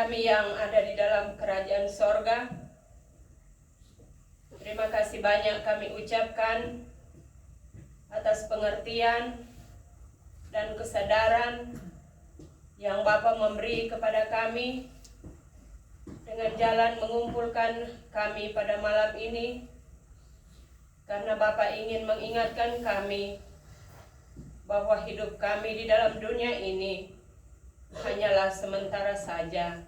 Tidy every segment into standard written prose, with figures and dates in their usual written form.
kami yang ada di dalam kerajaan sorga, terima kasih banyak kami ucapkan atas pengertian dan kesadaran yang Bapa memberi kepada kami dengan jalan mengumpulkan kami pada malam ini, karena Bapa ingin mengingatkan kami bahwa hidup kami di dalam dunia ini hanyalah sementara saja.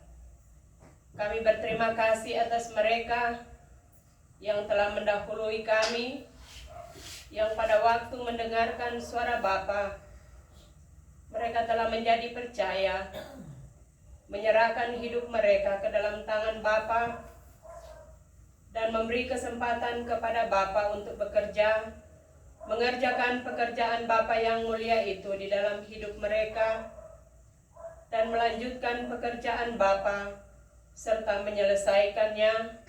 Kami berterima kasih atas mereka yang telah mendahului kami, yang pada waktu mendengarkan suara Bapa, mereka telah menjadi percaya, menyerahkan hidup mereka ke dalam tangan Bapa, dan memberi kesempatan kepada Bapa untuk bekerja, mengerjakan pekerjaan Bapa yang mulia itu di dalam hidup mereka, dan melanjutkan pekerjaan Bapa serta menyelesaikannya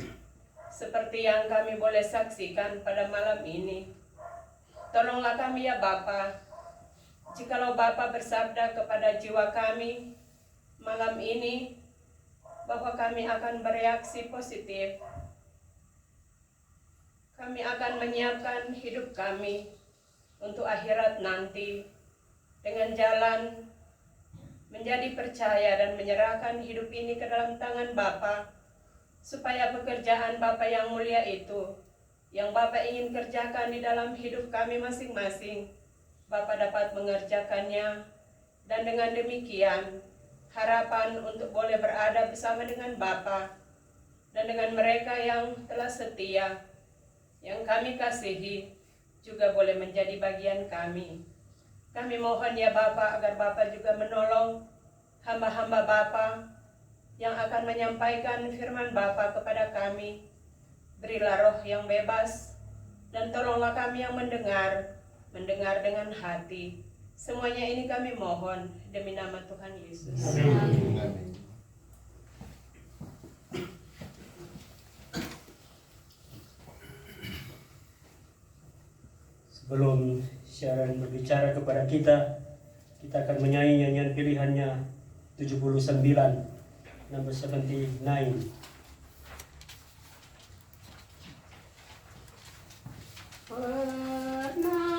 seperti yang kami boleh saksikan pada malam ini. Tolonglah kami ya Bapa, jikalau Bapa bersabda kepada jiwa kami malam ini bahwa kami akan bereaksi positif, kami akan menyiapkan hidup kami untuk akhirat nanti dengan jalan menjadi percaya dan menyerahkan hidup ini ke dalam tangan Bapa, supaya pekerjaan Bapa yang mulia itu, yang Bapa ingin kerjakan di dalam hidup kami masing-masing, Bapa dapat mengerjakannya, dan dengan demikian harapan untuk boleh berada bersama dengan Bapa dan dengan mereka yang telah setia, yang kami kasihi, juga boleh menjadi bagian kami. Kami mohon ya Bapa agar Bapa juga menolong hamba-hamba Bapa yang akan menyampaikan firman Bapa kepada kami. Berilah roh yang bebas, dan tolonglah kami yang mendengar dengan hati. Semuanya ini kami mohon demi nama Tuhan Yesus. Amin. Sebelum Sharon berbicara kepada kita akan menyanyi nyanyian pilihannya 79, number 79. Pernahkah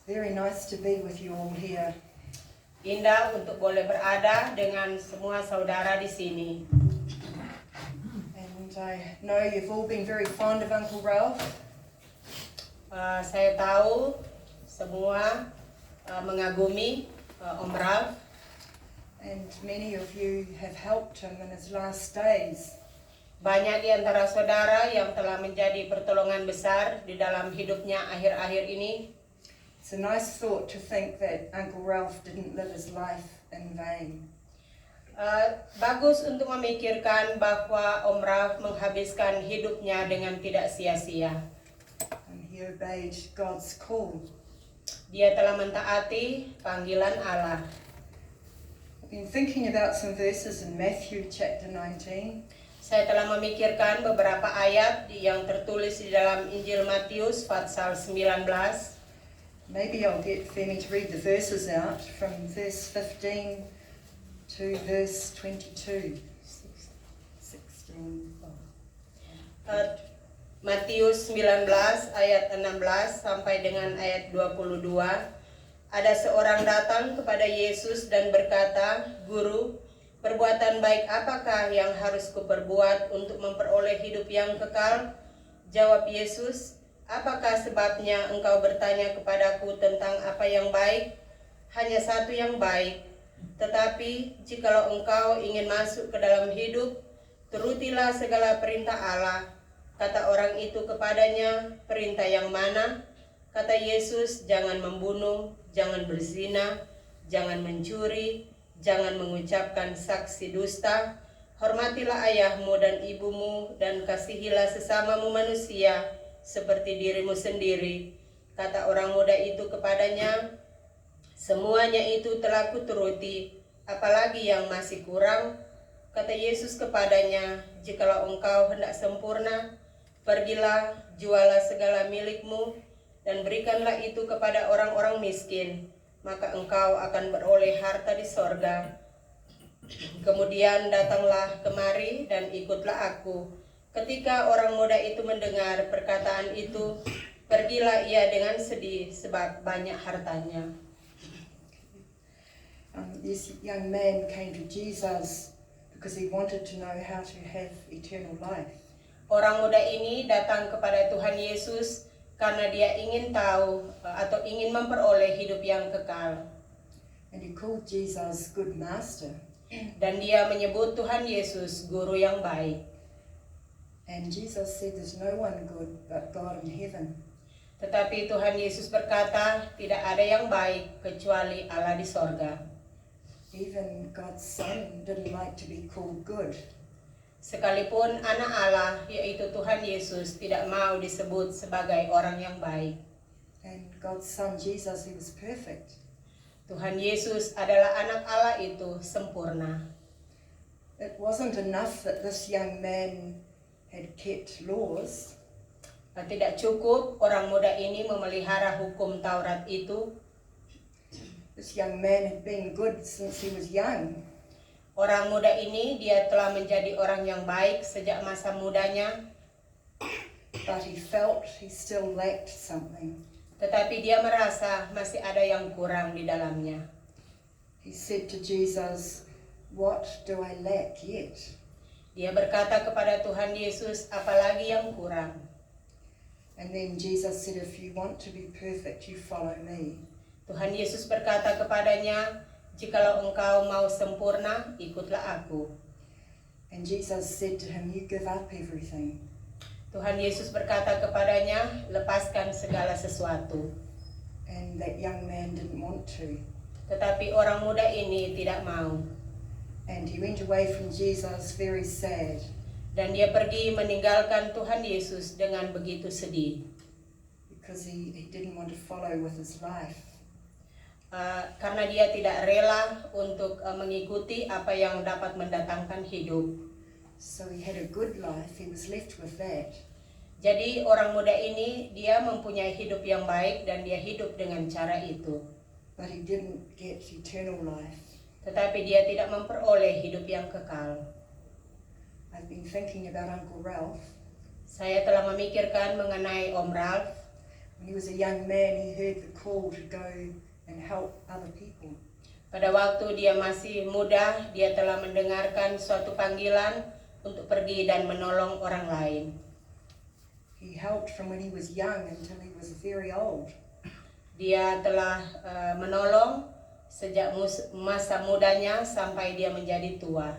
Very nice to be with you all here. Indah untuk boleh berada dengan semua saudara di sini. And I know you've all been very fond of Uncle Ralph. Saya tahu semua mengagumi Om Ralph. And many of you have helped him in his last days. Banyak di antara saudara yang telah menjadi pertolongan besar di dalam hidupnya akhir-akhir ini. It's a nice thought to think that Uncle Ralph didn't live his life in vain. Bagus untuk memikirkan bahwa Om Ralph menghabiskan hidupnya dengan tidak sia-sia. And he obeyed God's call. Dia telah mentaati panggilan Allah. I've been thinking about some verses in Matthew chapter 19. Saya telah memikirkan beberapa ayat yang tertulis di dalam Injil Matius pasal 19. Maybe I'll get Femi to read the verses out from verse 15 to verse 22. 16. Matius 19 ayat 16 sampai dengan ayat 22. Ada seorang datang kepada Yesus dan berkata, "Guru, perbuatan baik apakah yang harus kuperbuat untuk memperoleh hidup yang kekal?" Jawab Yesus, "Apakah sebabnya engkau bertanya kepadaku tentang apa yang baik? Hanya satu yang baik. Tetapi jikalau engkau ingin masuk ke dalam hidup, turutilah segala perintah Allah." Kata orang itu kepadanya, "Perintah yang mana?" Kata Yesus, "Jangan membunuh, jangan berzina, jangan mencuri, jangan mengucapkan saksi dusta, hormatilah ayahmu dan ibumu, dan kasihilah sesamamu manusia seperti dirimu sendiri." Kata orang muda itu kepadanya, "Semuanya itu telah kuturuti, apalagi yang masih kurang?" Kata Yesus kepadanya, "Jikalau engkau hendak sempurna, pergilah, jualah segala milikmu, dan berikanlah itu kepada orang-orang miskin, maka engkau akan beroleh harta di sorga. Kemudian datanglah kemari dan ikutlah aku." Ketika orang muda itu mendengar perkataan itu, pergilah ia dengan sedih sebab banyak hartanya. This young man came to Jesus because he wanted to know how to have eternal life. Orang muda ini datang kepada Tuhan Yesus karena dia ingin tahu atau ingin memperoleh hidup yang kekal. And he called Jesus good master. Dan dia menyebut Tuhan Yesus guru yang baik. And Jesus said there's no one good but God in heaven. Tetapi Tuhan Yesus berkata, tidak ada yang baik kecuali Allah di sorga. Even God's Son didn't like to be called good. Sekalipun anak Allah, yaitu Tuhan Yesus, tidak mau disebut sebagai orang yang baik. And God's Son Jesus, he was perfect. Tuhan Yesus adalah anak Allah itu sempurna. It wasn't enough that this young man had kept laws. Tidak cukup orang muda ini memelihara hukum Taurat itu. This young man had been good since he was young. Orang muda ini dia telah menjadi orang yang baik sejak masa mudanya. But he felt he still lacked something. Tetapi dia merasa masih ada yang kurang di dalamnya. He said to Jesus, "What do I lack yet?" Dia berkata kepada Tuhan Yesus, apalagi yang kurang? And then Jesus said, "If you want to be perfect, you follow me." Tuhan Yesus berkata kepadanya, jikalau engkau mau sempurna, ikutlah aku. And Jesus said to him, "You give up everything." Tuhan Yesus berkata kepadanya, lepaskan segala sesuatu. And that young man didn't want to. Tetapi orang muda ini tidak mau. And he went away from Jesus very sad. Dan dia pergi meninggalkan Tuhan Yesus dengan begitu sedih. Because he didn't want to follow with his life. Karena dia tidak rela untuk mengikuti apa yang dapat mendatangkan hidup. So he had a good life, he was left with that. Jadi orang muda ini dia mempunyai hidup yang baik dan dia hidup dengan cara itu. But he didn't get eternal life. Tetapi dia tidak memperoleh hidup yang kekal. I've been thinking about Uncle Ralph. Saya telah memikirkan mengenai Om Ralph. When he was a young man, he heard the call to go and help other people. Pada waktu dia masih muda, dia telah mendengarkan suatu panggilan untuk pergi dan menolong orang lain. He helped from when he was young until he was very old. Dia telah menolong sejak masa mudanya sampai dia menjadi tua.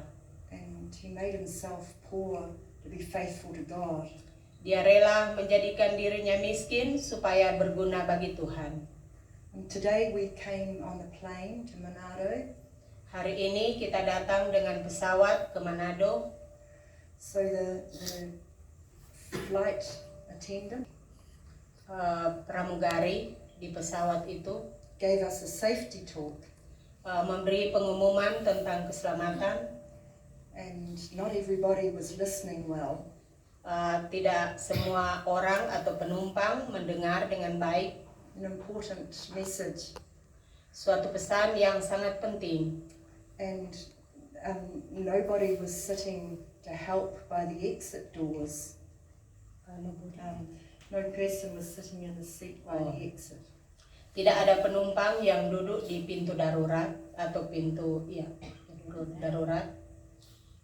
And he made himself poor to be faithful to God. Dia rela menjadikan dirinya miskin supaya berguna bagi Tuhan. And today we came on the plane to Manado. Hari ini kita datang dengan pesawat ke Manado. So the flight attendant Pramugari di pesawat itu gave us a safety talk. Memberi pengumuman tentang keselamatan. And not everybody was listening well. Tidak semua orang atau penumpang mendengar dengan baik. An important message. Suatu pesan yang sangat penting. And nobody was sitting to help by the exit doors. No person was sitting in the seat by the exit. Tidak ada penumpang yang duduk di pintu darurat atau pintu darurat.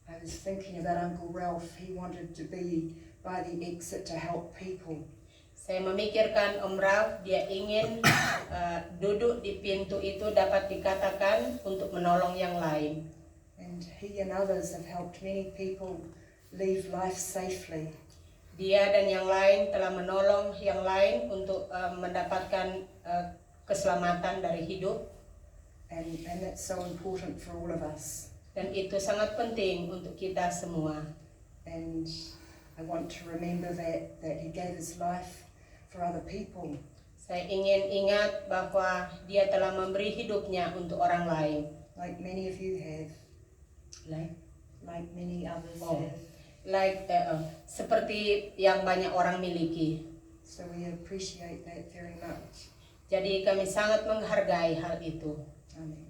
I was thinking about Uncle Ralph. He wanted to be by the exit to help people. Saya memikirkan Om Ralph, dia ingin duduk di pintu itu dapat dikatakan untuk menolong yang lain. And he and others have helped many people live life safely. Dia dan yang lain telah menolong yang lain untuk mendapatkan keselamatan dari hidup. And that's so important for all of us. Dan itu sangat penting untuk kita semua. And I want to remember that he gave his life for other people. Saya ingin ingat bahwa dia telah memberi hidupnya untuk orang lain. Like many of you have. Like many others have. Seperti yang banyak orang miliki. So we appreciate that very much. Jadi kami sangat menghargai hal itu. Amen.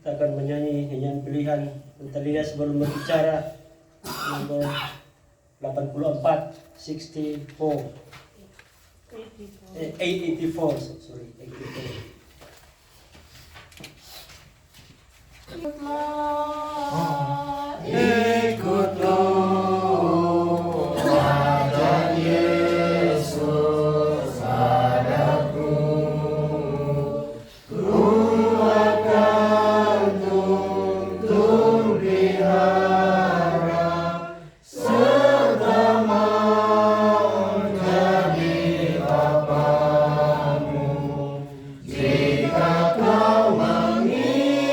Kita akan menyanyi nyanyian pilihan Natalia sebelum berbicara nomor 84, 64, 884, sorry, 84. Jika kau mengikutku,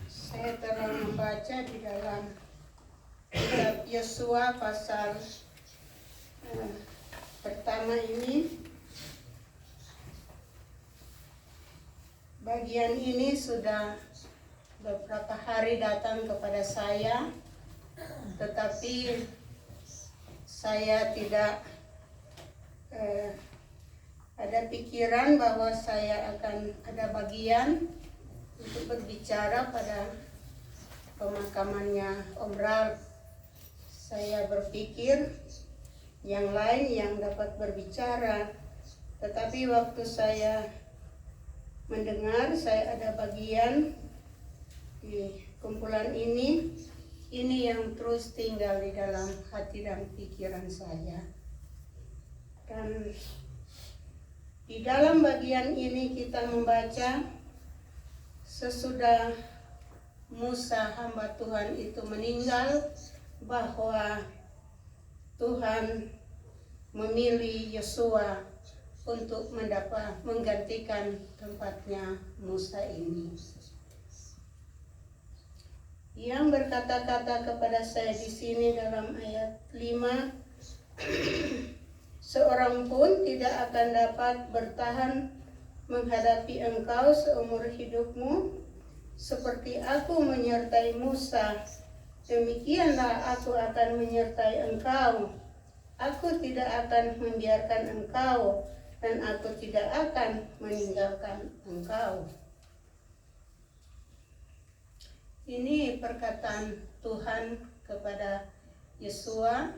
Saya telah membaca di dalam kitab Yosua pasal pertama ini. Bagian ini sudah beberapa hari datang kepada saya, tetapi saya tidak ada pikiran bahwa saya akan ada bagian untuk berbicara pada pemakamannya Om Ralph. Saya berpikir yang lain yang dapat berbicara, tetapi waktu saya mendengar saya ada bagian di kumpulan ini yang terus tinggal di dalam hati dan pikiran saya. Dan di dalam bagian ini kita membaca sesudah Musa hamba Tuhan itu meninggal, bahwa Tuhan memilih Yosua untuk menggantikan tempatnya Musa ini. Yang berkata-kata kepada saya di sini dalam ayat 5, seorang pun tidak akan dapat bertahan menghadapi engkau seumur hidupmu, seperti aku menyertai Musa, demikianlah aku akan menyertai engkau. Aku tidak akan membiarkan engkau, dan aku tidak akan meninggalkan engkau. Ini perkataan Tuhan kepada Yosua,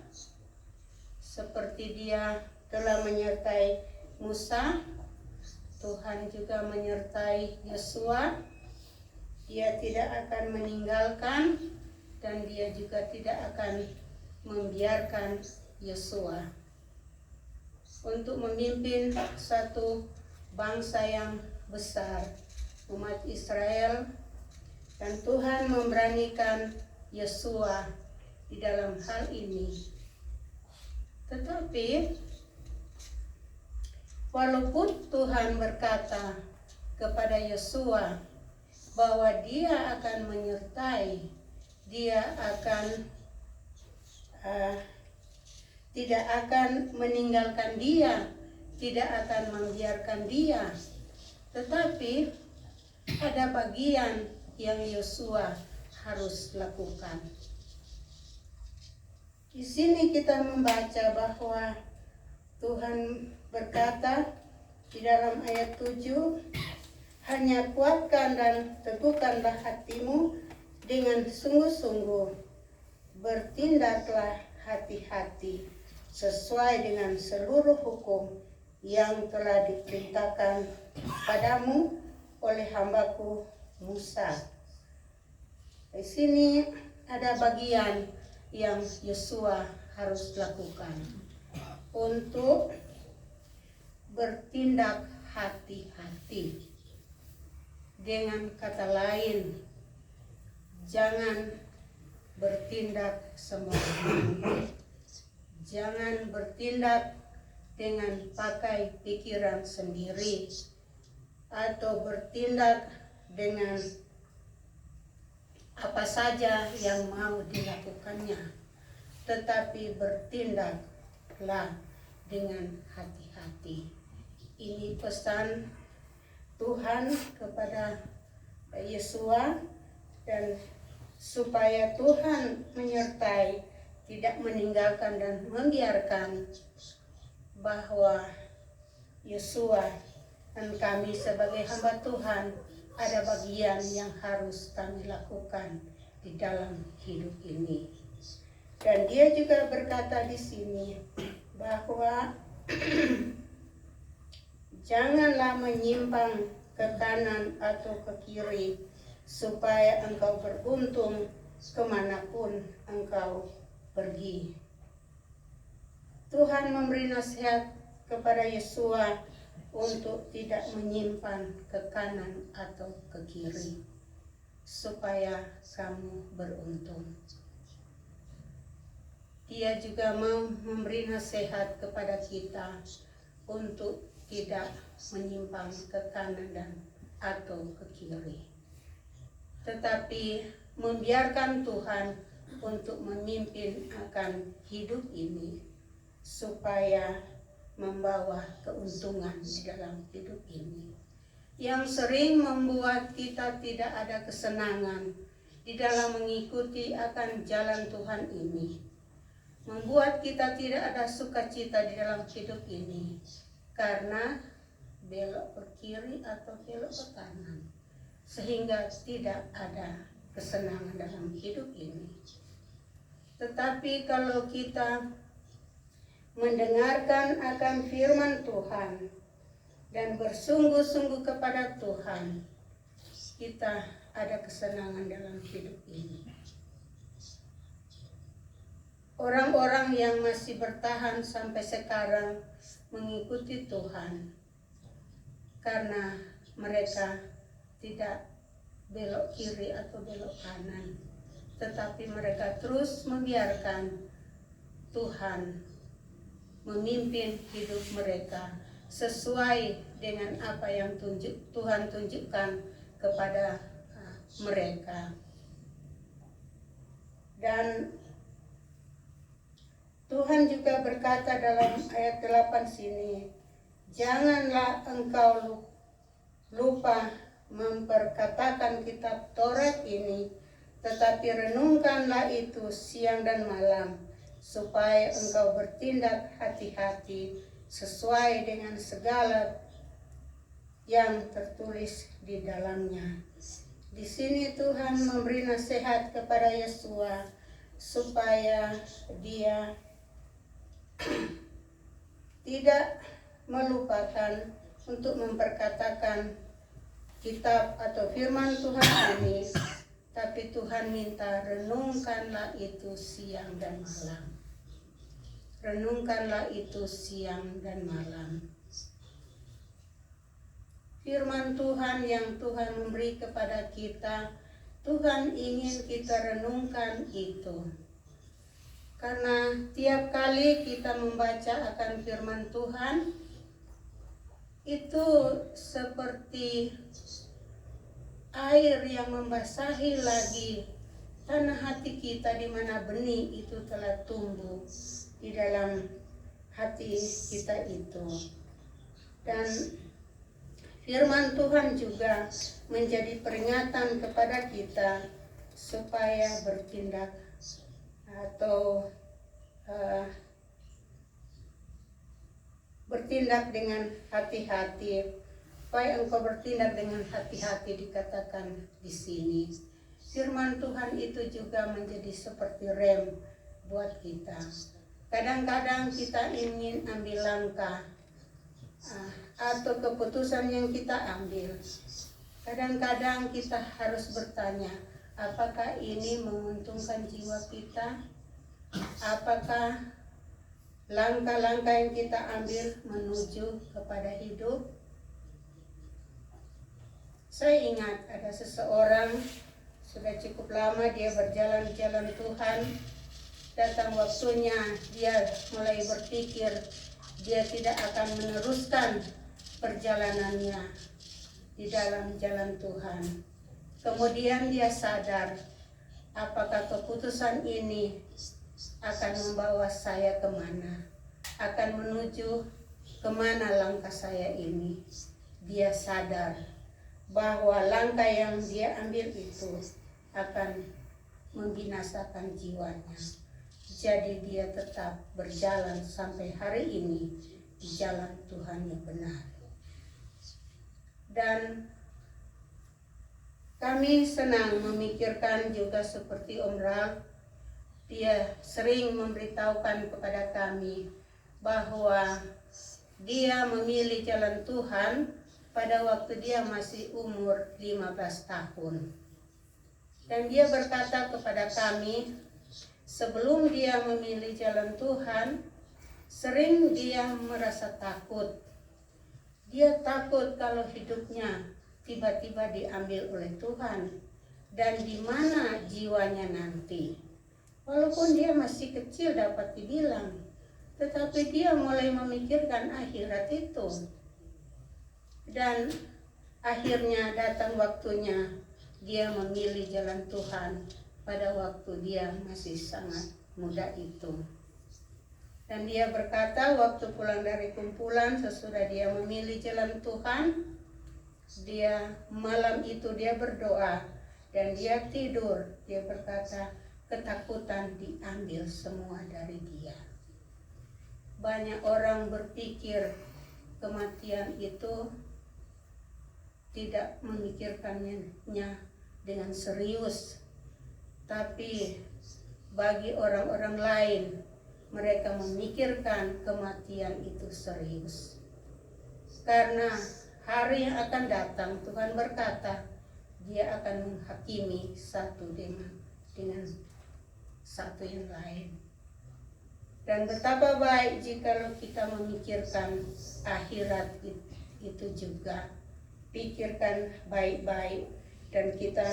seperti dia telah menyertai Musa, Tuhan juga menyertai Yosua. Dia tidak akan meninggalkan dan dia juga tidak akan membiarkan Yosua untuk memimpin satu bangsa yang besar, umat Israel. Dan Tuhan memberanikan Yosua di dalam hal ini. Tetapi walaupun Tuhan berkata kepada Yosua bahwa dia akan menyertai, dia akan tidak akan meninggalkan dia, tidak akan membiarkan dia, tetapi ada bagian yang Yosua harus lakukan. Di sini kita membaca bahwa Tuhan berkata di dalam ayat 7, hanya kuatkan dan teguhkanlah hatimu dengan sungguh-sungguh, bertindaklah hati-hati sesuai dengan seluruh hukum yang telah diperintahkan padamu oleh hambaku Musa. Di sini ada bagian yang Yosua harus lakukan untuk bertindak hati-hati. Dengan kata lain, jangan bertindak sembarangan. Jangan bertindak dengan pakai pikiran sendiri atau bertindak dengan apa saja yang mau dilakukannya, tetapi bertindaklah dengan hati-hati. Ini pesan Tuhan kepada Yesua, dan supaya Tuhan menyertai, tidak meninggalkan dan membiarkan bahwa Yesua dan kami sebagai hamba Tuhan ada bagian yang harus kami lakukan di dalam hidup ini. Dan dia juga berkata di sini bahwa janganlah menyimpang ke kanan atau ke kiri supaya engkau beruntung kemanapun engkau pergi. Tuhan memberi nasihat kepada Yesua untuk tidak menyimpang ke kanan atau ke kiri supaya kamu beruntung. Dia juga memberi nasihat kepada kita untuk tidak menyimpang ke kanan dan atau ke kiri, tetapi membiarkan Tuhan untuk memimpin akan hidup ini supaya membawa keuntungan di dalam hidup ini, yang sering membuat kita tidak ada kesenangan di dalam mengikuti akan jalan Tuhan ini, membuat kita tidak ada sukacita di dalam hidup ini karena belok ke kiri atau belok ke kanan, sehingga tidak ada kesenangan dalam hidup ini. Tetapi kalau kita mendengarkan akan firman Tuhan dan bersungguh-sungguh kepada Tuhan, kita ada kesenangan dalam hidup ini. Orang-orang yang masih bertahan sampai sekarang mengikuti Tuhan karena mereka tidak belok kiri atau belok kanan, tetapi mereka terus membiarkan Tuhan memimpin hidup mereka sesuai dengan apa yang Tuhan tunjukkan kepada mereka. Dan Tuhan juga berkata dalam ayat 8 sini, janganlah engkau lupa memperkatakan kitab Taurat ini, tetapi renungkanlah itu siang dan malam, supaya engkau bertindak hati-hati sesuai dengan segala yang tertulis di dalamnya. Di sini Tuhan memberi nasihat kepada Yesua supaya dia tidak melupakan untuk memperkatakan kitab atau firman Tuhan ini, tapi Tuhan minta renungkanlah itu siang dan malam. Renungkanlah itu siang dan malam. Firman Tuhan yang Tuhan memberi kepada kita, Tuhan ingin kita renungkan itu. Karena tiap kali kita membaca akan firman Tuhan, itu seperti air yang membasahi lagi tanah hati kita, di mana benih itu telah tumbuh di dalam hati kita itu. Dan firman Tuhan juga menjadi peringatan kepada kita supaya bertindak atau bertindak dengan hati-hati. Supaya engkau bertindak dengan hati-hati, dikatakan di sini. Firman Tuhan itu juga menjadi seperti rem buat kita. Kadang-kadang kita ingin ambil langkah atau keputusan yang kita ambil. Kadang-kadang kita harus bertanya, apakah ini menguntungkan jiwa kita? Apakah langkah-langkah yang kita ambil menuju kepada hidup? Saya ingat ada seseorang, sudah cukup lama dia berjalan-jalan Tuhan. Datang waktunya dia mulai berpikir dia tidak akan meneruskan perjalanannya di dalam jalan Tuhan. Kemudian dia sadar, apakah keputusan ini akan membawa saya kemana? Akan menuju kemana langkah saya ini? dia sadar bahwa langkah yang dia ambil itu akan membinasakan jiwanya. Jadi dia tetap berjalan sampai hari ini di jalan Tuhan yang benar. Dan kami senang memikirkan juga seperti Om Ralph, dia sering memberitahukan kepada kami bahwa dia memilih jalan Tuhan pada waktu dia masih umur 15 tahun. Dan dia berkata kepada kami, sebelum dia memilih jalan Tuhan, sering dia merasa takut. Dia takut kalau hidupnya tiba-tiba diambil oleh Tuhan. Dan di mana jiwanya nanti. Walaupun dia masih kecil dapat dibilang, tetapi dia mulai memikirkan akhirat itu. Dan akhirnya datang waktunya dia memilih jalan Tuhan pada waktu dia masih sangat muda itu. Dan dia berkata waktu pulang dari kumpulan sesudah dia memilih jalan Tuhan, malam itu dia berdoa dan dia tidur. Dia berkata ketakutan diambil semua dari dia. Banyak orang berpikir kematian itu tidak memikirkannya dengan serius. Tapi bagi orang-orang lain, mereka memikirkan kematian itu serius. Karena hari yang akan datang, Tuhan berkata, dia akan menghakimi satu dengan satu yang lain. Dan betapa baik jika kita memikirkan akhirat itu juga. Pikirkan baik-baik dan kita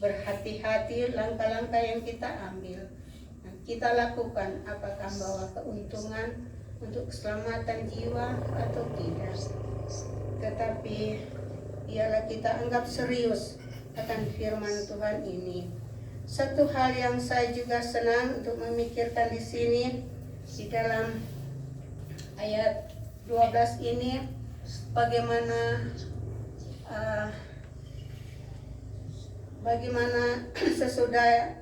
berhati-hati langkah-langkah yang kita ambil. Dan kita lakukan apakah membawa keuntungan untuk keselamatan jiwa atau tidak. Tetapi biarlah kita anggap serius akan firman Tuhan ini. Satu hal yang saya juga senang untuk memikirkan di sini di dalam ayat 12 ini bagaimana sesudah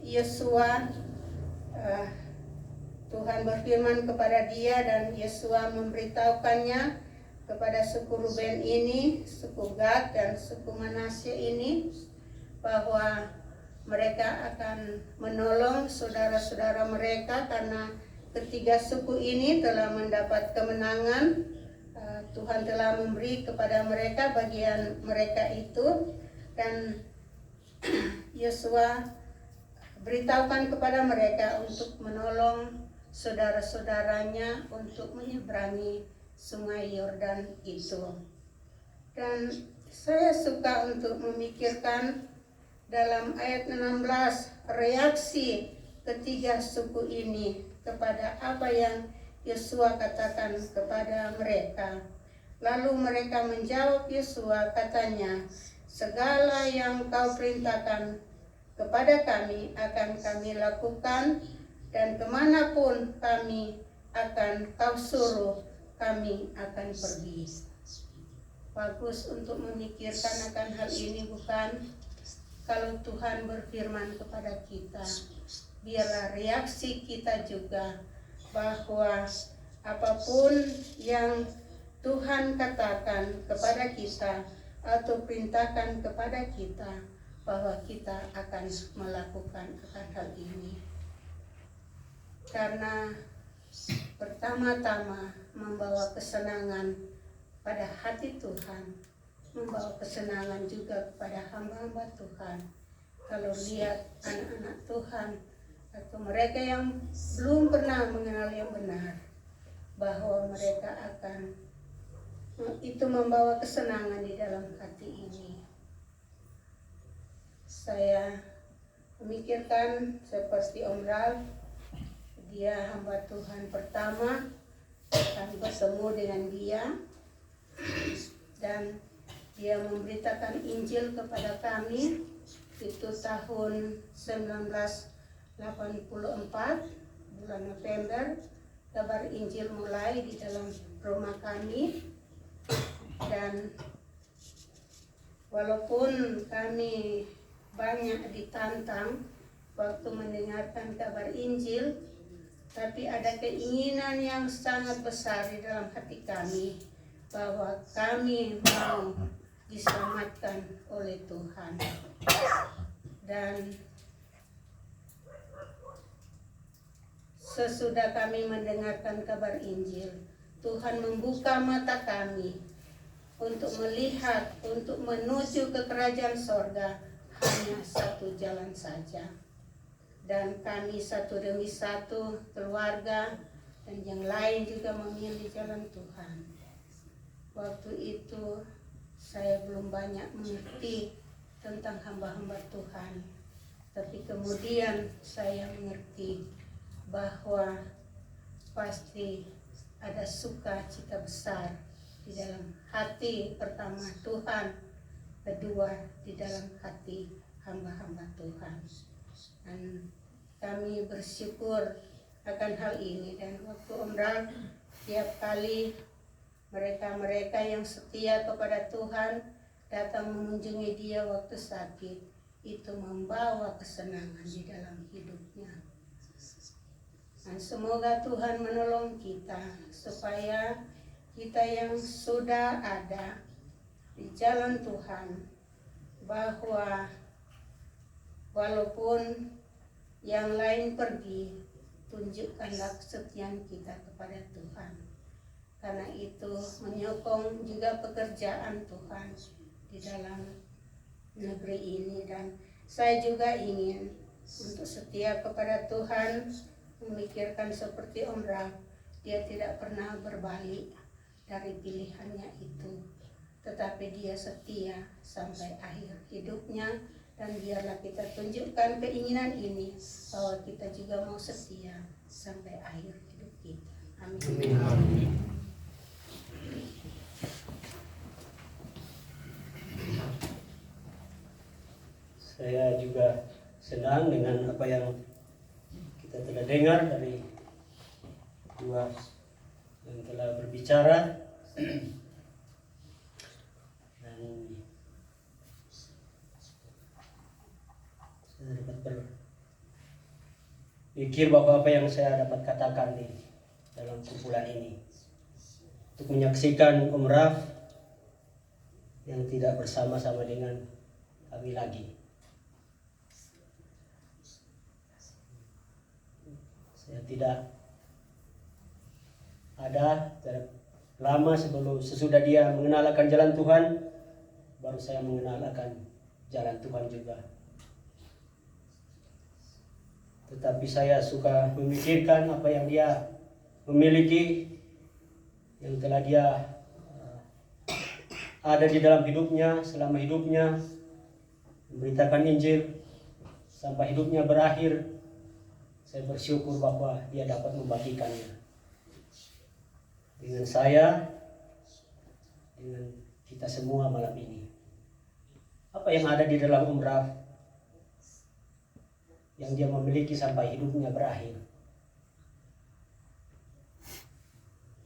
Yosua Tuhan berfirman kepada dia dan Yosua memberitahukannya kepada suku Ruben ini, suku Gad dan suku Manasye ini bahwa mereka akan menolong saudara-saudara mereka karena ketiga suku ini telah mendapat kemenangan. Tuhan telah memberi kepada mereka bagian mereka itu dan Yosua beritahukan kepada mereka untuk menolong saudara-saudaranya untuk menyeberangi sungai Yordan itu. Dan saya suka untuk memikirkan dalam ayat 16 reaksi ketiga suku ini kepada apa yang Yosua katakan kepada mereka. Lalu mereka menjawab Yosua, katanya, segala yang kau perintahkan kepada kami akan kami lakukan, dan kemanapun kami akan kau suruh, kami akan pergi. Bagus untuk memikirkan akan hal ini, bukan? Kalau Tuhan berfirman kepada kita, biarlah reaksi kita juga bahwa apapun yang Tuhan katakan kepada kita atau perintahkan kepada kita, bahwa kita akan melakukan akan hal ini. Karena pertama-tama membawa kesenangan pada hati Tuhan, membawa kesenangan juga kepada hamba-hamba Tuhan. Kalau lihat anak-anak Tuhan atau mereka yang belum pernah mengenal yang benar, bahwa mereka akan itu membawa kesenangan di dalam hati ini. Saya memikirkan seperti Om Ralph, dia hamba Tuhan pertama, kami bertemu dengan dia dan dia memberitakan Injil kepada kami. Itu tahun 1984 bulan November, kabar Injil mulai di dalam rumah kami. Dan walaupun kami banyak ditantang waktu mendengarkan kabar Injil, tapi ada keinginan yang sangat besar di dalam hati kami bahwa kami mau diselamatkan oleh Tuhan. Dan sesudah kami mendengarkan kabar Injil, Tuhan membuka mata kami untuk melihat, untuk menuju ke kerajaan sorga hanya satu jalan saja. Dan kami satu demi satu keluarga dan yang lain juga memilih jalan Tuhan. Waktu itu saya belum banyak mengerti tentang hamba-hamba Tuhan, tapi kemudian saya mengerti bahwa pasti ada sukacita besar di dalam hati pertama Tuhan, kedua di dalam hati hamba-hamba Tuhan. Dan kami bersyukur akan hal ini. Dan waktu umrah, tiap kali mereka-mereka yang setia kepada Tuhan datang mengunjungi dia waktu sakit, itu membawa kesenangan di dalam hidupnya. Dan semoga Tuhan menolong kita supaya kita yang sudah ada di jalan Tuhan, bahwa walaupun yang lain pergi, tunjukkanlah kesetiaan kita kepada Tuhan. Karena itu menyokong juga pekerjaan Tuhan di dalam negeri ini. Dan saya juga ingin untuk setia kepada Tuhan, memikirkan seperti Om Raf, dia tidak pernah berbalik dari pilihannya itu, tetapi dia setia sampai akhir hidupnya. Dan biarlah kita tunjukkan keinginan ini, bahwa kita juga mau setia sampai akhir hidup kita. Amin. Amin. Saya juga senang dengan apa yang kita telah dengar dari dua yang telah berbicara. Dan saya dapat berpikir bahwa apa yang saya dapat katakan di dalam kumpulan ini, untuk menyaksikan Om Raf yang tidak bersama-sama dengan kami lagi. Saya tidak ada lama sesudah dia mengenal akan jalan Tuhan, baru saya mengenal akan jalan Tuhan juga. Tetapi saya suka memikirkan apa yang dia memiliki, yang telah dia ada di dalam hidupnya, selama hidupnya memberitakan Injil sampai hidupnya berakhir. Saya bersyukur bahwa dia dapat membagikannya dengan saya, dengan kita semua malam ini. Apa yang ada di dalam Om Raf yang dia memiliki sampai hidupnya berakhir,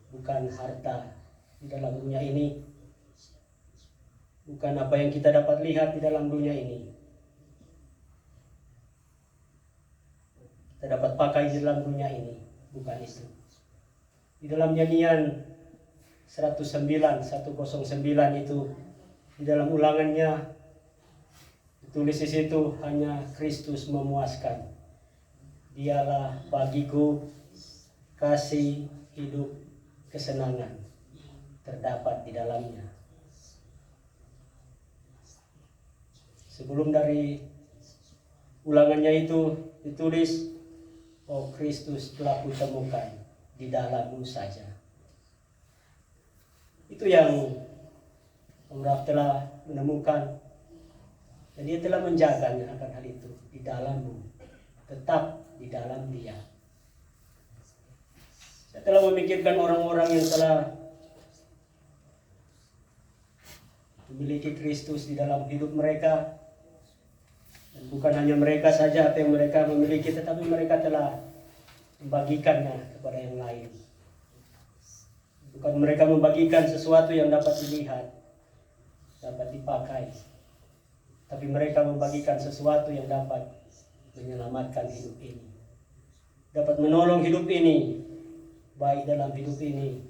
bukan harta di dalam dunia ini, bukan apa yang kita dapat lihat di dalam dunia ini, kita dapat pakai di dalam dunia ini, bukan itu. Di dalam nyanyian 109 itu, di dalam ulangannya ditulis di situ, hanya Kristus memuaskan. Dialah bagiku kasih, hidup, kesenangan terdapat di dalamnya. Sebelum dari ulangannya itu ditulis, oh Kristus telah kutemukan di dalammu saja. Itu yang Om Raf telah menemukan, dan dia telah menjaganya akan hal itu di dalammu, tetap di dalam dia. Saya telah memikirkan orang-orang yang telah memiliki Kristus di dalam hidup mereka. Dan bukan hanya mereka saja apa yang mereka memiliki, tetapi mereka telah membagikannya kepada yang lain. Bukan mereka membagikan sesuatu yang dapat dilihat, dapat dipakai, tapi mereka membagikan sesuatu yang dapat menyelamatkan hidup ini, dapat menolong hidup ini, baik dalam hidup ini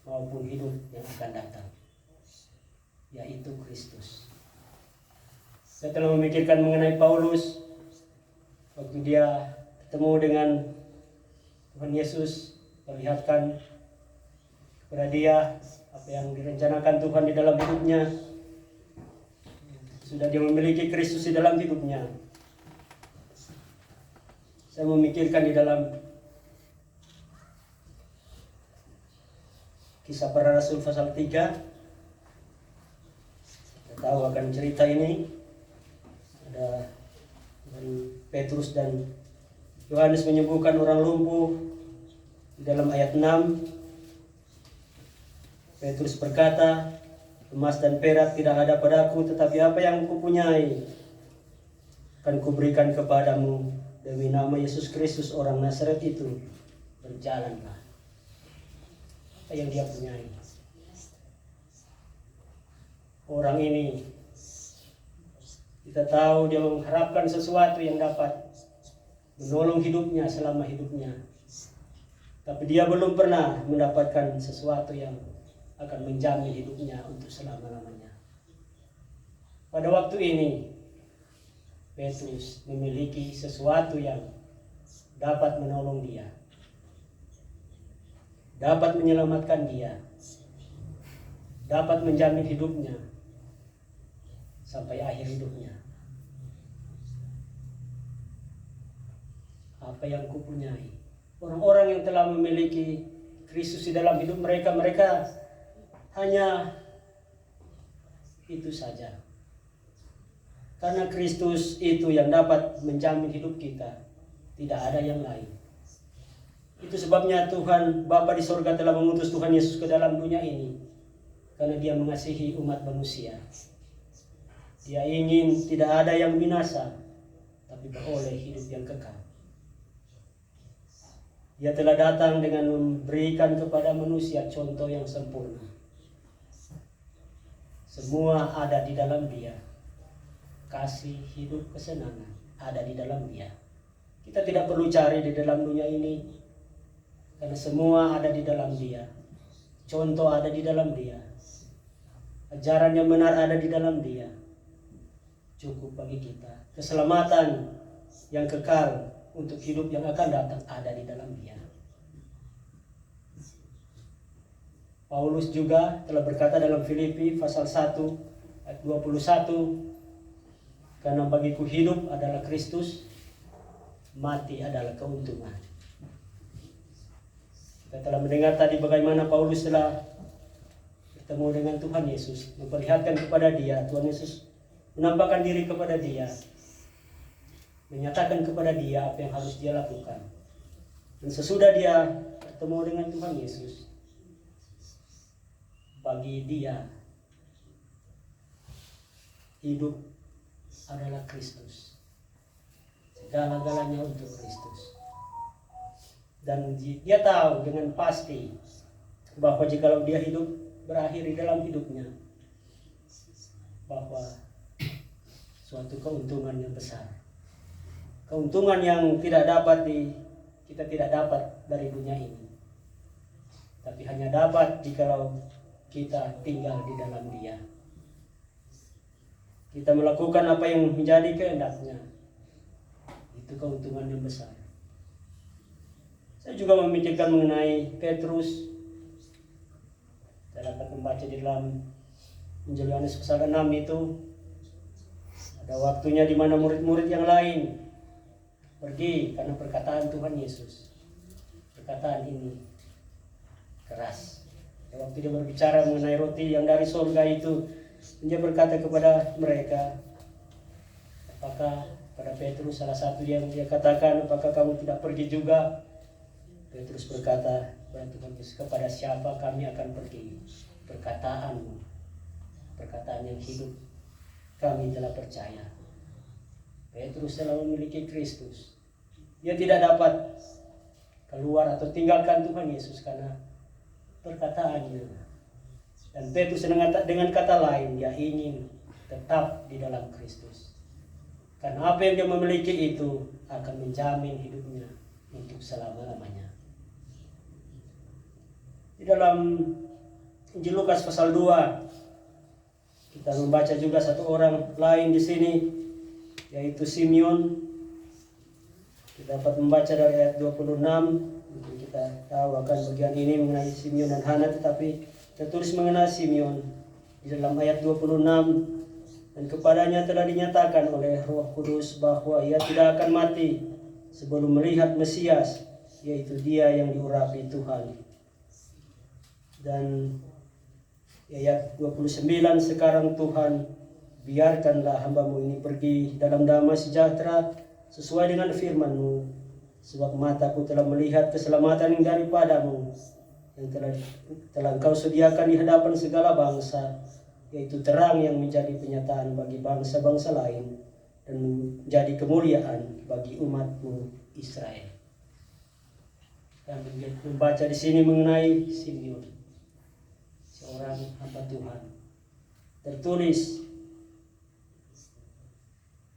maupun hidup yang akan datang, yaitu Kristus. Saya telah memikirkan mengenai Paulus waktu dia ketemu dengan Tuhan Yesus, perlihatkan kepada dia apa yang direncanakan Tuhan di dalam hidupnya. Sudah dia memiliki Kristus di dalam hidupnya. Saya memikirkan di dalam Kisah Para Rasul pasal 3. Kita tahu akan cerita ini. Ada Petrus dan Yohanes menyembuhkan orang lumpuh. Di dalam ayat 6, Petrus berkata, emas dan perak tidak ada padaku, tetapi apa yang kupunyai akan kuberikan kepadamu. Demi nama Yesus Kristus orang Nazaret itu, berjalanlah. Apa yang dia punyai? Orang ini, kita tahu dia mengharapkan sesuatu yang dapat menolong hidupnya selama hidupnya. Tapi dia belum pernah mendapatkan sesuatu yang akan menjamin hidupnya untuk selama-lamanya. Pada waktu ini, Petrus memiliki sesuatu yang dapat menolong dia, dapat menyelamatkan dia, dapat menjamin hidupnya sampai akhir hidupnya. Apa yang kupunyai? Orang-orang yang telah memiliki Kristus di dalam hidup mereka, mereka hanya itu saja. Karena Kristus itu yang dapat menjamin hidup kita, tidak ada yang lain. Itu sebabnya Tuhan Bapa di sorga telah mengutus Tuhan Yesus ke dalam dunia ini, karena Dia mengasihi umat manusia. Dia ingin tidak ada yang binasa, tapi beroleh hidup yang kekal. Dia telah datang dengan memberikan kepada manusia contoh yang sempurna. Semua ada di dalam Dia. Kasih, hidup, kesenangan ada di dalam Dia. Kita tidak perlu cari di dalam dunia ini, karena semua ada di dalam Dia. Contoh ada di dalam Dia. Ajaran yang benar ada di dalam Dia. Cukup bagi kita. Keselamatan yang kekal untuk hidup yang akan datang ada di dalam Dia. Paulus juga telah berkata dalam Filipi pasal 1 ayat 21, karena bagiku hidup adalah Kristus, mati adalah keuntungan. Kita telah mendengar tadi bagaimana Paulus telah bertemu dengan Tuhan Yesus, memperlihatkan kepada dia, Tuhan Yesus menampakkan diri kepada dia, menyatakan kepada dia apa yang harus dia lakukan. Dan sesudah dia bertemu dengan Tuhan Yesus, bagi dia hidup adalah Kristus. Segala-galanya untuk Kristus. Dan dia tahu dengan pasti bahwa jikalau dia hidup berakhir di dalam hidupnya, bahwa suatu keuntungan yang besar. Keuntungan yang kita tidak dapat dari dunia ini. Tapi hanya dapat jikalau kita tinggal di dalam Dia. Kita melakukan apa yang menjadi kehendak-Nya. Itu keuntungan yang besar. Saya juga memikirkan mengenai Petrus. Saya dapat membaca di dalam Injil Yohanes pasal 6 itu. Ada waktunya di mana murid-murid yang lain pergi karena perkataan Tuhan Yesus. Perkataan ini keras. Waktu dia berbicara mengenai roti yang dari surga itu, dia berkata kepada mereka, apakah pada Petrus salah satu yang dia katakan, apakah kamu tidak pergi juga? Petrus berkata kepada Tuhan Yesus, kepada siapa kami akan pergi? Perkataanmu, perkataan yang hidup, kami telah percaya. Petrus telah memiliki Kristus. Dia tidak dapat keluar atau tinggalkan Tuhan Yesus karena perkataannya. Dan Petrus dengan kata lain, dia ingin tetap di dalam Kristus. Karena apa yang dia memiliki itu akan menjamin hidupnya untuk selama-lamanya. Di dalam Injil Lukas pasal 2, kita membaca juga satu orang lain di sini, yaitu Simeon. Kita dapat membaca dari ayat 26. Mungkin kita tahu akan bagian ini mengenai Simeon dan Hana, tetapi tertulis mengenai Simeon di dalam ayat 26. Dan kepadanya telah dinyatakan oleh Roh Kudus bahwa ia tidak akan mati sebelum melihat Mesias, yaitu Dia yang diurapi Tuhan. Dan ayat 29, sekarang Tuhan, biarkanlah hamba-Mu ini pergi dalam damai sejahtera sesuai dengan firman-Mu, sebab mataku telah melihat keselamatan yang daripada-Mu, yang telah Engkau sediakan di hadapan segala bangsa, yaitu terang yang menjadi penyataan bagi bangsa-bangsa lain dan menjadi kemuliaan bagi umat-Mu Israel. Dan membaca di sini mengenai Simeon, seorang hamba Tuhan. Tertulis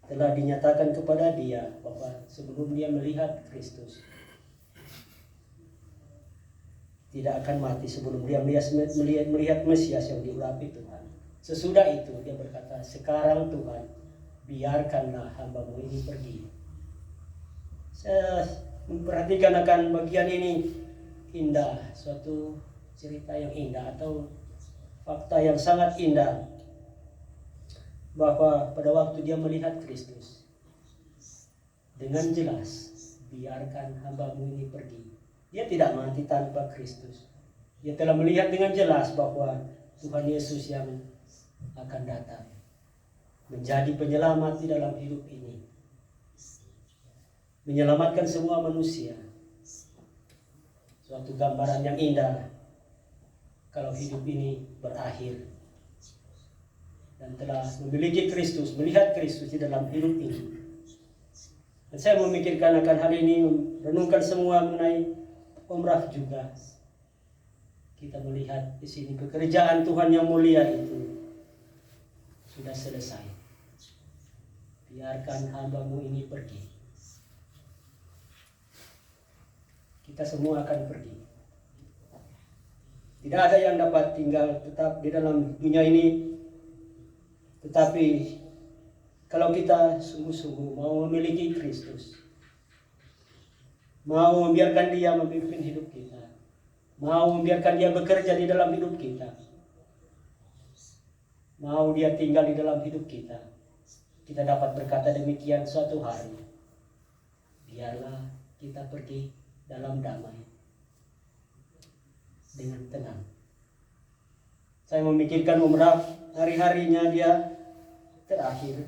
telah dinyatakan kepada dia bahwa sebelum dia melihat Kristus, tidak akan mati sebelum dia melihat Mesias yang diurapi Tuhan. Sesudah itu dia berkata, sekarang Tuhan, biarkanlah hamba-Mu ini pergi. Saya memperhatikan akan bagian ini indah, suatu cerita yang indah atau fakta yang sangat indah, bahwa pada waktu dia melihat Kristus, dengan jelas, biarkan hamba-Mu ini pergi. Dia tidak mati tanpa Kristus. Dia telah melihat dengan jelas bahwa Tuhan Yesus yang akan datang menjadi penyelamat di dalam hidup ini, menyelamatkan semua manusia. Suatu gambaran yang indah kalau hidup ini berakhir dan telah memiliki Kristus, melihat Kristus di dalam hidup ini. Dan saya memikirkan akan hal ini, renungkan semua mengenai umrah juga. Kita melihat di sini pekerjaan Tuhan yang mulia itu sudah selesai. Biarkan hamba-Mu ini pergi. Kita semua akan pergi. Tidak ada yang dapat tinggal tetap di dalam dunia ini. Tetapi kalau kita sungguh-sungguh mau memiliki Kristus, mau membiarkan Dia memimpin hidup kita, mau membiarkan Dia bekerja di dalam hidup kita, mau Dia tinggal di dalam hidup kita, kita dapat berkata demikian suatu hari, biarlah kita pergi dalam damai, dengan tenang. Saya memikirkan umrah, hari-harinya dia terakhir.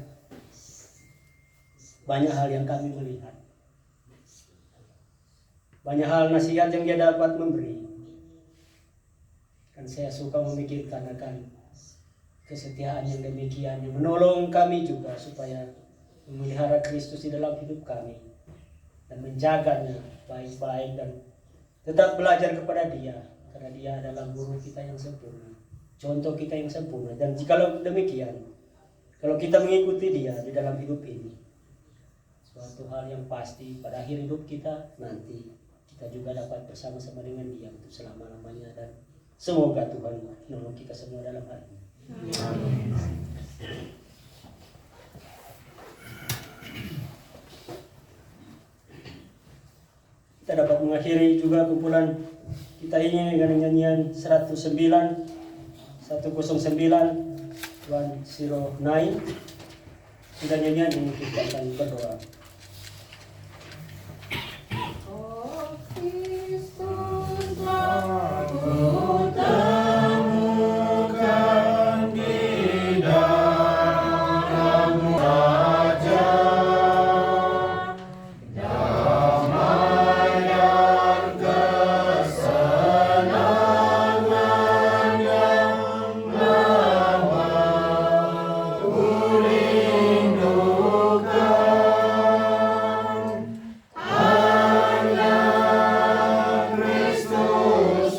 Banyak hal yang kami melihat, banyak hal nasihat yang dia dapat memberi. Dan saya suka memikirkan akan kesetiaan yang demikian, yang menolong kami juga supaya memelihara Kristus di dalam hidup kami dan menjaganya baik-baik dan tetap belajar kepada Dia, karena Dia adalah guru kita yang sempurna, contoh kita yang sempurna. Dan jikalau demikian, kalau kita mengikuti Dia di dalam hidup ini, suatu hal yang pasti pada akhir hidup kita nanti kita juga dapat bersama-sama dengan Dia untuk selama-lamanya. Dan semoga Tuhan menolong kita semua dalam hal ini. Amin. Kita dapat mengakhiri juga kumpulan kita ini dengan nyanyian 109 109. Sudah nyanyian ini kita akan berdoa. Kristus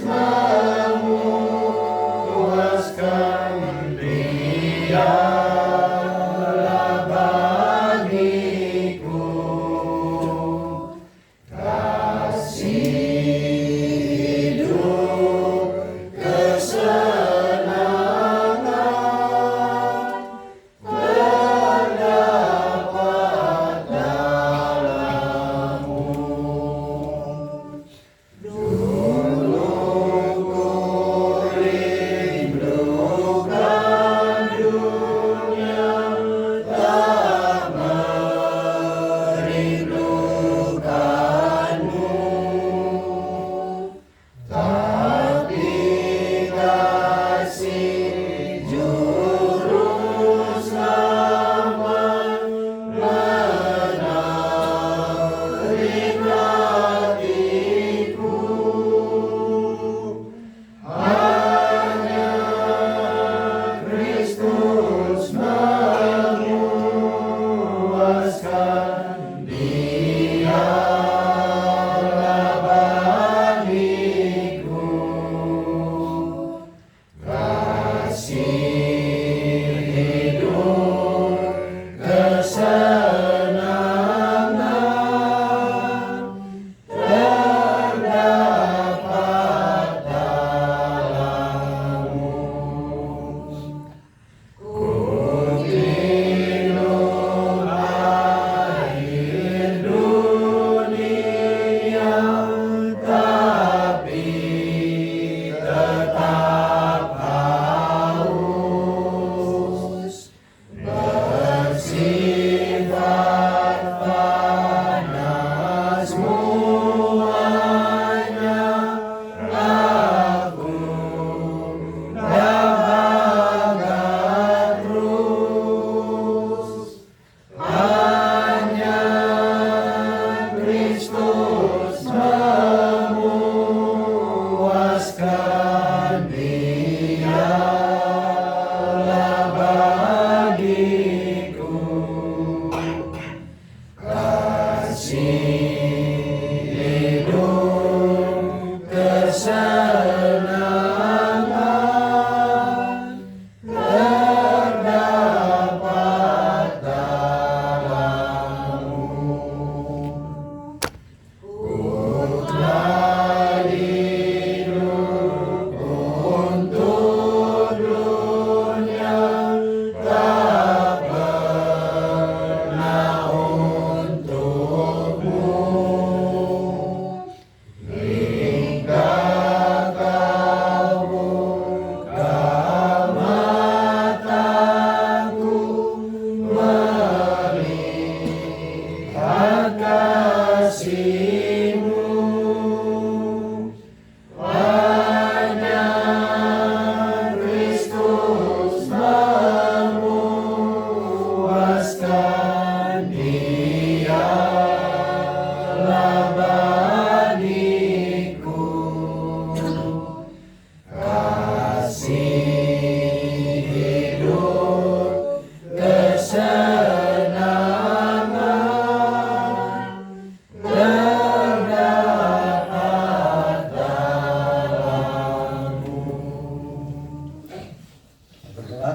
Berdoa.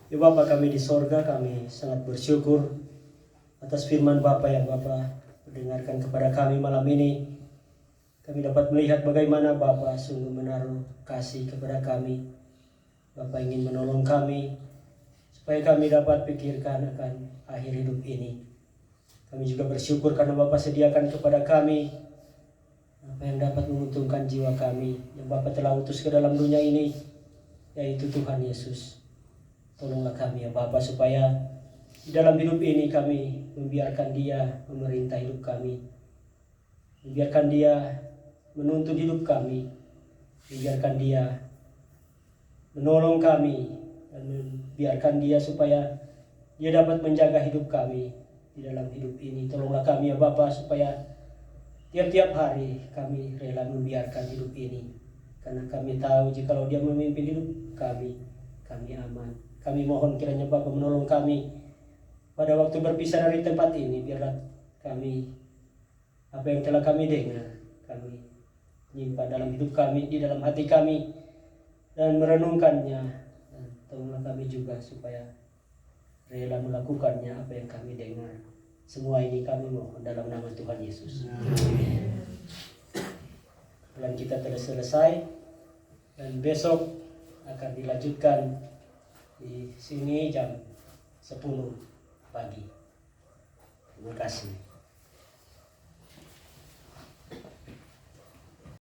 Ya Bapa kami di sorga, kami sangat bersyukur atas firman Bapa yang Bapa dengarkan kepada kami malam ini. Kami dapat melihat bagaimana Bapa sungguh menaruh kasih kepada kami. Bapa ingin menolong kami supaya kami dapat pikirkan akan akhir hidup ini. Kami juga bersyukur karena Bapa sediakan kepada kami apa yang dapat menguntungkan jiwa kami yang Bapa telah utus ke dalam dunia ini, yaitu Tuhan Yesus. Tolonglah kami ya Bapa supaya di dalam hidup ini kami membiarkan Dia memerintah hidup kami. Membiarkan Dia menuntun hidup kami. Membiarkan Dia menolong kami. Dan membiarkan Dia supaya Dia dapat menjaga hidup kami di dalam hidup ini. Tolonglah kami ya Bapa supaya tiap-tiap hari kami rela membiarkan hidup ini. Karena kami tahu jikalau Dia memimpin hidup kami aman. Kami mohon kiranya Bapa menolong kami pada waktu berpisah dari tempat ini. Biarlah kami, apa yang telah kami dengar, kami menyimpan dalam hidup kami, di dalam hati kami, dan merenungkannya. Dan tolonglah kami juga supaya rela melakukannya apa yang kami dengar. Semua ini kami mohon dalam nama Tuhan Yesus. Dan kita telah selesai, dan besok akan dilanjutkan di sini jam 10 pagi. Terima kasih.